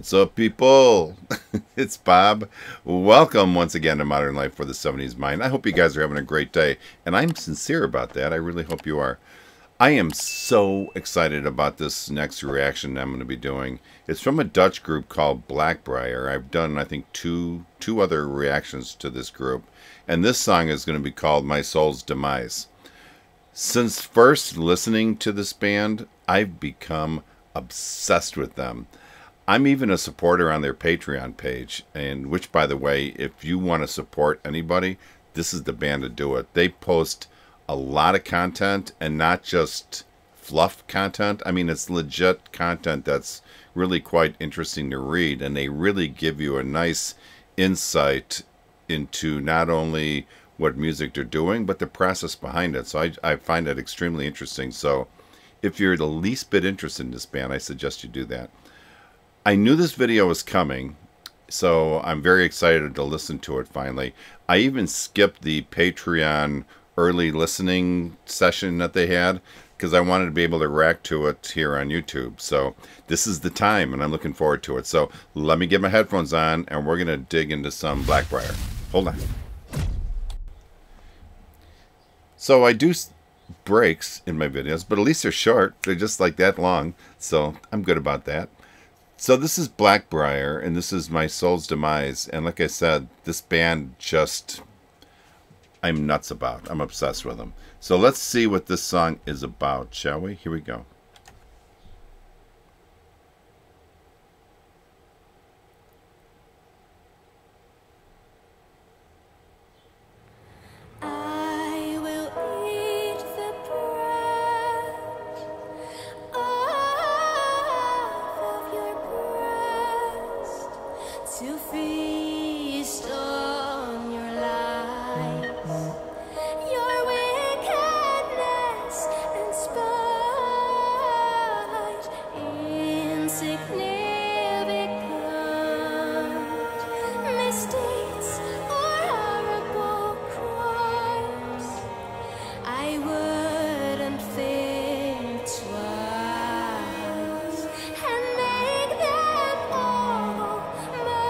What's up, people? It's Bob. Welcome once again to Modern Life for the 70s Mind. I hope you guys are having a great day, and I'm sincere about that. I really hope you are. I am so excited about this next reaction I'm going to be doing. It's from a Dutch group called Blackbriar. I've done, I think, two other reactions to this group, and this song is going to be called My Soul's Demise. Since first listening to this band, I've become obsessed with them. I'm even a supporter on their Patreon page, and which, by the way, if you want to support anybody, this is the band to do it. They post a lot of content, and not just fluff content. I mean, it's legit content that's really quite interesting to read, and they really give you a nice insight into not only what music they're doing, but the process behind it. So I find that extremely interesting. So if you're the least bit interested in this band, I suggest you do that. I knew this video was coming, so I'm very excited to listen to it finally. I even skipped the Patreon early listening session that they had because I wanted to be able to react to it here on YouTube. So this is the time, and I'm looking forward to it. So let me get my headphones on, and we're going to dig into some Blackbriar. Hold on. So I do breaks in my videos, but at least they're short. They're just like that long, so I'm good about that. So this is Blackbriar, and this is My Soul's Demise. And like I said, this band just, I'm nuts about. I'm obsessed with them. So let's see what this song is about, shall we? Here we go. To feast on your lies, your wickedness and spite, insignificant mistakes or horrible crimes. I wouldn't think twice and make them all mine.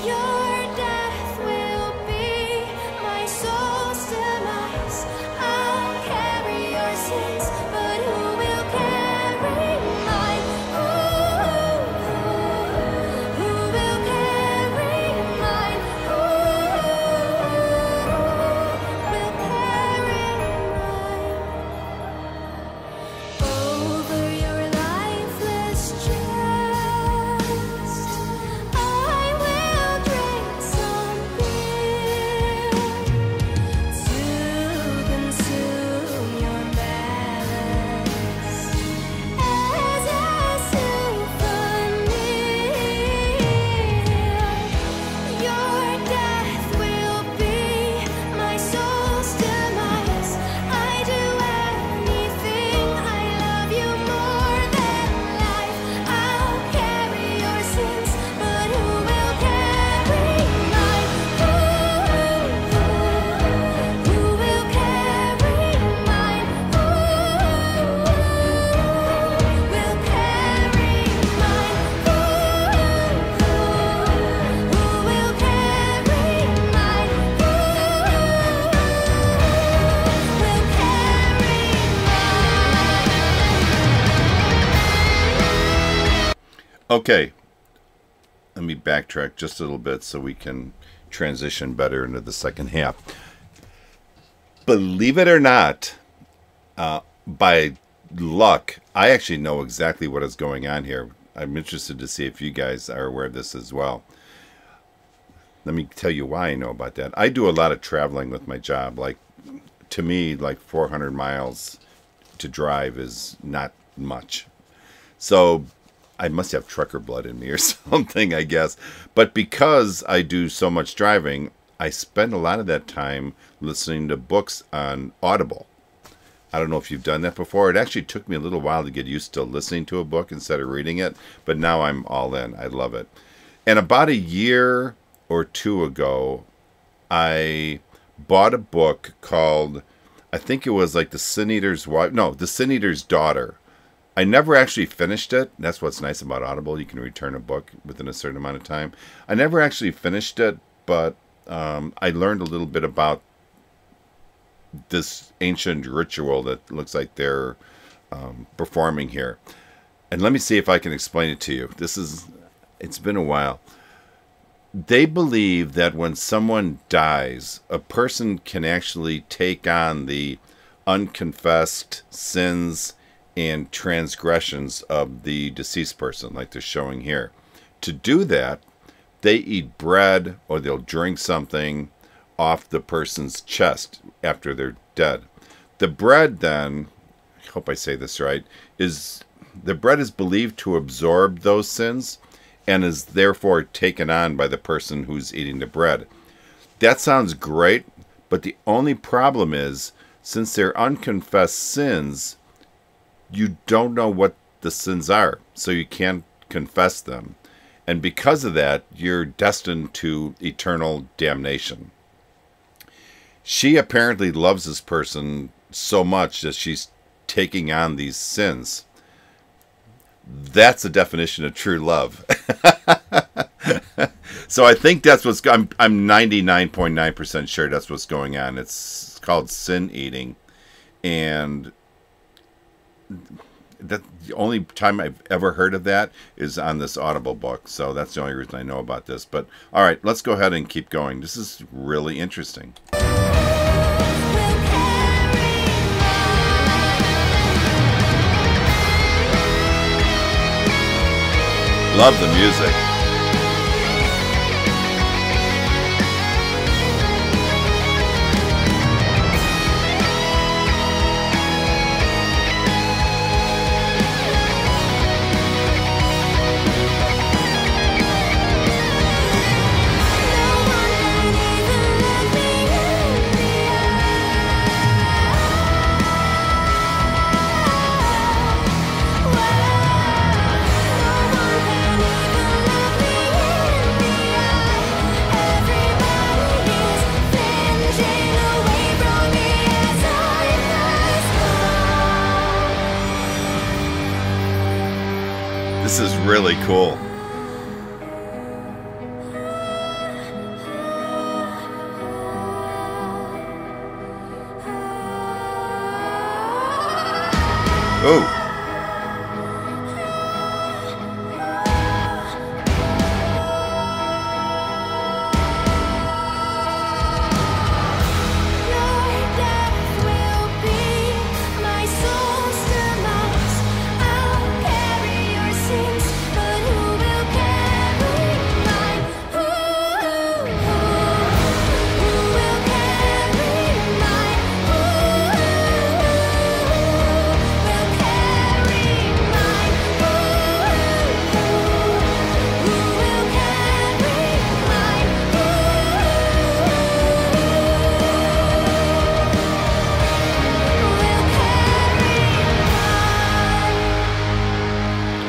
Your death will be my soul's demise. I'll carry your sins, but who will carry mine? Who will carry mine? Who will carry mine? Over your lifeless chest, I will drink some beer to consume your malice as a souvenir. Your death will be my soul's demise. I do anything. I love you more than life. I'll carry your sins, but who will carry mine? Who will carry mine? Who will carry mine? Who will carry mine? Who will carry mine? Okay, let me backtrack just a little bit so we can transition better into the second half. Believe it or not, by luck, I actually know exactly what is going on here. I'm interested to see if you guys are aware of this as well. Let me tell you why I know about that. I do a lot of traveling with my job. Like, to me, like 400 miles to drive is not much. So I must have trucker blood in me or something, I guess. But because I do so much driving, I spend a lot of that time listening to books on Audible. I don't know if you've done that before. It actually took me a little while to get used to listening to a book instead of reading it, but now I'm all in. I love it. And about a year or two ago, I bought a book called, I think it was like The Sin Eater's Wife, no, The Sin Eater's Daughter. I never actually finished it. That's what's nice about Audible. You can return a book within a certain amount of time. I never actually finished it, but I learned a little bit about this ancient ritual that looks like they're performing here. And let me see if I can explain it to you. It's been a while. They believe that when someone dies, a person can actually take on the unconfessed sins and transgressions of the deceased person, like they're showing here. To do that, they eat bread or they'll drink something off the person's chest after they're dead. The bread then, I hope I say this right, the bread is believed to absorb those sins and is therefore taken on by the person who's eating the bread. That sounds great, but the only problem is, since they're unconfessed sins, you don't know what the sins are, so you can't confess them. And because of that, you're destined to eternal damnation. She apparently loves this person so much that she's taking on these sins. That's the definition of true love. So I think that's I'm 99.9% sure that's what's going on. It's called sin eating. And the only time I've ever heard of that is on this Audible book. So that's the only reason I know about this. But all right, let's go ahead and keep going. This is really interesting. Love the music. This is really cool. Oh.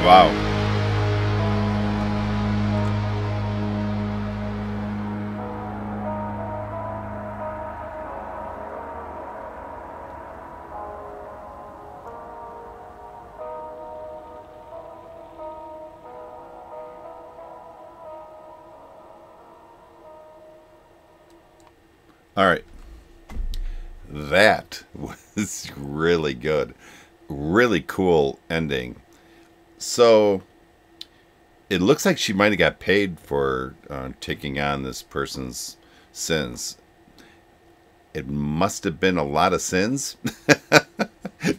Wow. All right. That was really good. Really cool ending. So it looks like she might have got paid for taking on this person's sins. It must have been a lot of sins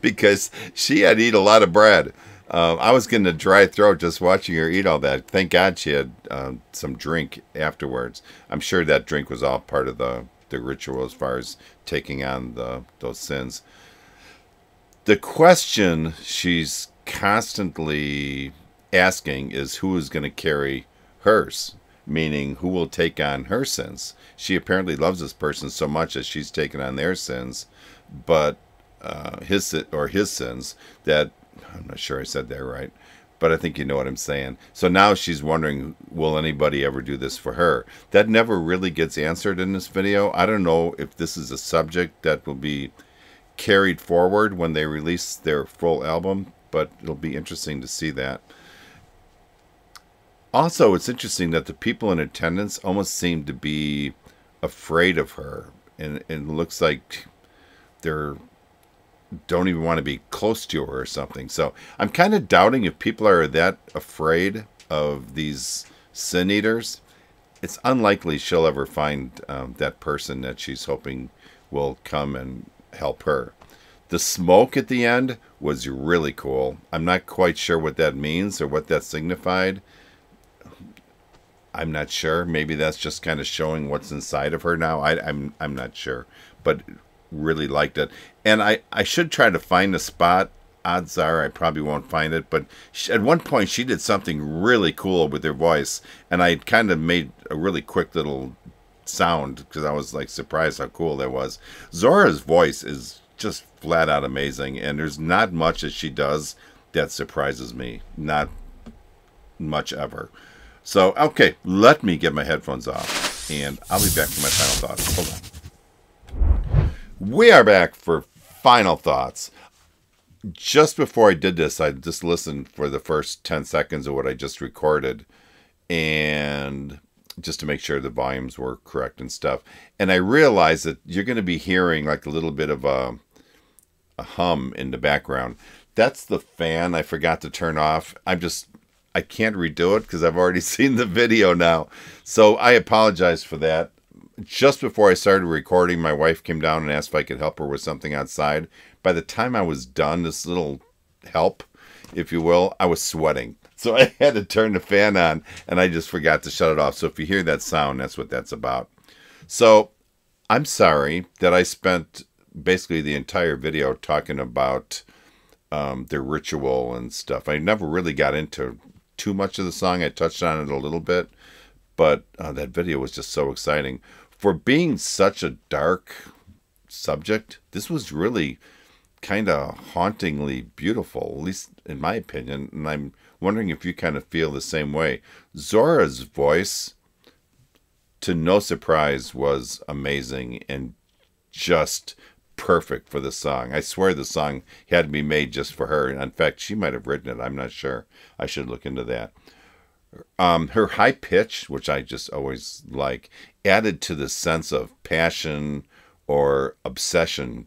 because she had to eat a lot of bread. I was getting a dry throat just watching her eat all that. Thank God she had some drink afterwards. I'm sure that drink was all part of the ritual as far as taking on those sins. The question she's constantly asking is who is going to carry hers, meaning who will take on her sins. She apparently loves this person so much that she's taken on their sins, but his sins, that I'm not sure I said that right, but I think you know what I'm saying. So now she's wondering, will anybody ever do this for her? That never really gets answered in this video. I don't know if this is a subject that will be carried forward when they release their full album. but it'll be interesting to see that. Also, it's interesting that the people in attendance almost seem to be afraid of her, and it looks like they're don't even want to be close to her or something. So I'm kind of doubting if people are that afraid of these sin eaters. It's unlikely she'll ever find that person that she's hoping will come and help her. The smoke at the end was really cool. I'm not quite sure what that means or what that signified. I'm not sure. Maybe that's just kind of showing what's inside of her now. I'm not sure, but really liked it. And I should try to find a spot. Odds are I probably won't find it, but at one point she did something really cool with her voice, and I kind of made a really quick little sound because I was like surprised how cool that was. Zora's voice is just flat out amazing, and there's not much that she does that surprises me. Not much ever. So, okay, let me get my headphones off, and I'll be back for my final thoughts. Hold on. We are back for final thoughts. Just before I did this, I just listened for the first 10 seconds of what I just recorded, and just to make sure the volumes were correct and stuff. And I realized that you're going to be hearing like a little bit of a hum in the background. That's the fan I forgot to turn off. I can't redo it because I've already seen the video now. So I apologize for that. Just before I started recording, my wife came down and asked if I could help her with something outside. By the time I was done, this little help, if you will, I was sweating. So I had to turn the fan on, and I just forgot to shut it off. So if you hear that sound, that's what that's about. So I'm sorry that I spent basically the entire video talking about their ritual and stuff. I never really got into too much of the song. I touched on it a little bit, but that video was just so exciting. For being such a dark subject, this was really kind of hauntingly beautiful, at least in my opinion, and I'm wondering if you kind of feel the same way. Zora's voice, to no surprise, was amazing and just perfect for the song. I swear the song had to be made just for her. In fact, she might have written it. I'm not sure. I should look into that. Her high pitch, which I just always like, added to the sense of passion or obsession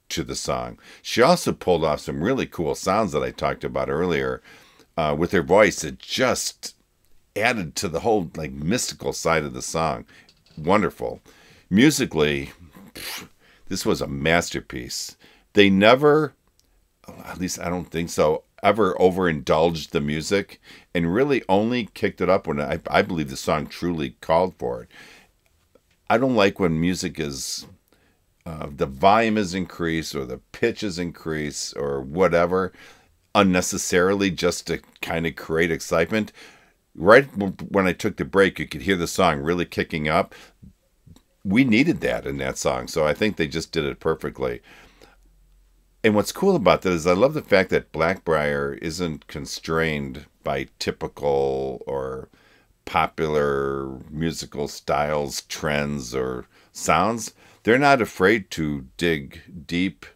to the song. She also pulled off some really cool sounds that I talked about earlier with her voice. It just added to the whole like mystical side of the song. Wonderful. Musically, this was a masterpiece. They never, at least I don't think so, ever overindulged the music and really only kicked it up when I believe the song truly called for it. I don't like when music is, the volume is increased or the pitch is increased or whatever, unnecessarily just to kind of create excitement. Right when I took the break, you could hear the song really kicking up. We needed that in that song, so I think they just did it perfectly. And what's cool about that is I love the fact that Blackbriar isn't constrained by typical or popular musical styles, trends, or sounds. They're not afraid to dig deep,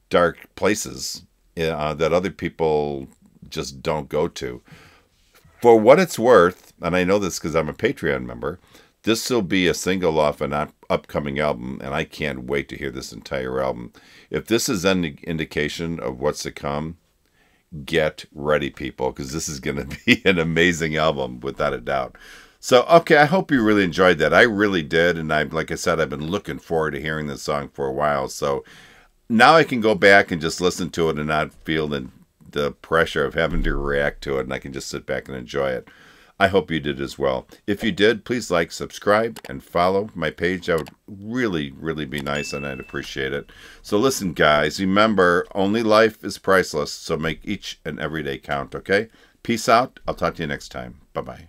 dark places that other people just don't go to. For what it's worth, and I know this because I'm a Patreon member, this will be a single off an upcoming album, and I can't wait to hear this entire album. If this is an indication of what's to come, get ready, people, because this is going to be an amazing album, without a doubt. So, okay, I hope you really enjoyed that. I really did, and like I said, I've been looking forward to hearing this song for a while. So now I can go back and just listen to it and not feel the pressure of having to react to it, and I can just sit back and enjoy it. I hope you did as well. If you did, please like, subscribe, and follow my page. That would really, really be nice, and I'd appreciate it. So listen, guys, remember, only life is priceless, so make each and every day count, okay? Peace out. I'll talk to you next time. Bye-bye.